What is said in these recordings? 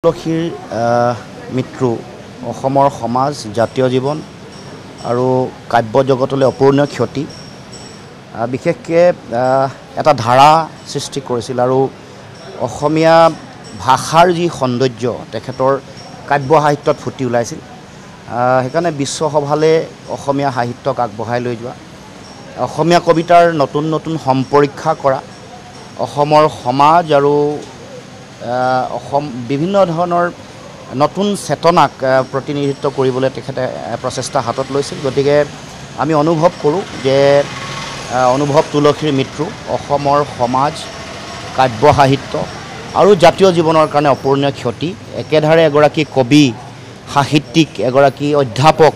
তুলসীৰ মৃত্যু অসমৰ সমাজ জাতীয় জীৱন আৰু কাব্য জগতলৈ অপূৰ্ণীয় ক্ষতি বিশেষকৈ এটা ধাৰা সৃষ্টি কৰিছিল আৰু অসমীয়া ভাষাৰ যি সৌন্দৰ্য তেখেতৰ কাব্য সাহিত্যত ফুটি ওলাইছিল সেইকাৰণে বিশ্বসভালৈ অসমীয়া সাহিত্যক আগবঢ়াই লৈ যোৱা অসমীয়া কবিতাৰ নতুন নতুন সম্পৰীক্ষা কৰা অসমৰ সমাজ আৰু বিভিন্ন ধৰণৰ নতুন চেতনাক প্ৰতিনিধিত্ব কৰিবলৈ তেখেতে প্ৰচেষ্টা হাতত লৈছিল গতিকে আমি অনুভৱ কৰোঁ যে অনুভৱ তুলসীৰ মৃত্যু অসমৰ সমাজ কাব্য সাহিত্য আৰু জাতীয় জীৱনৰ কাৰণে অপূৰ্ণীয় ক্ষতি একেধাৰে এগৰাকী কবি সাহিত্যিক এগৰাকী অধ্যাপক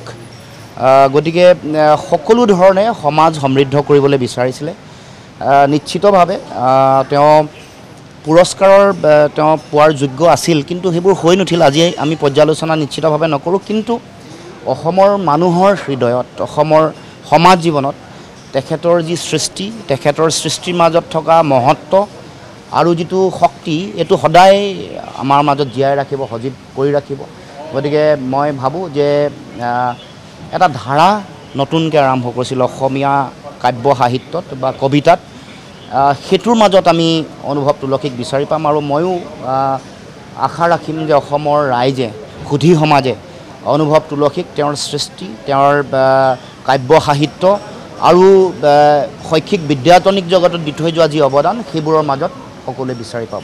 গতিকে সকলো ধৰণে সমাজ সমৃদ্ধ কৰিবলৈ বিচাৰিছিলে নিশ্চিতভাৱে তেওঁ পুৰস্কাৰৰ তেওঁ পোৱাৰ যোগ্য আছিল কিন্তু সেইবোৰ হৈ নুঠিল আজি আমি পৰ্যালোচনা নিশ্চিতভাৱে নকৰোঁ কিন্তু অসমৰ মানুহৰ হৃদয়ত অসমৰ সমাজ জীৱনত তেখেতৰ যি সৃষ্টি তেখেতৰ সৃষ্টিৰ মাজত থকা মহত্ব আৰু যিটো শক্তি এইটো সদায় আমাৰ মাজত জীয়াই ৰাখিব সজীৱ কৰি ৰাখিব গতিকে মই ভাবোঁ যে এটা ধাৰা নতুনকৈ আৰম্ভ কৰিছিল অসমীয়া কাব্য সাহিত্যত বা কবিতাত সেইটোৰ মাজত আমি অনুভৱ তুলসীক বিচাৰি পাম আৰু ময়ো আশা ৰাখিম যে অসমৰ ৰাইজে সুধী সমাজে অনুভৱ তুলসীক তেওঁৰ সৃষ্টি তেওঁৰ কাব্য সাহিত্য আৰু শৈক্ষিক বিদ্যায়তনিক জগতত দি থৈ যোৱা যি অৱদান সেইবোৰৰ মাজত সকলোৱে বিচাৰি পাব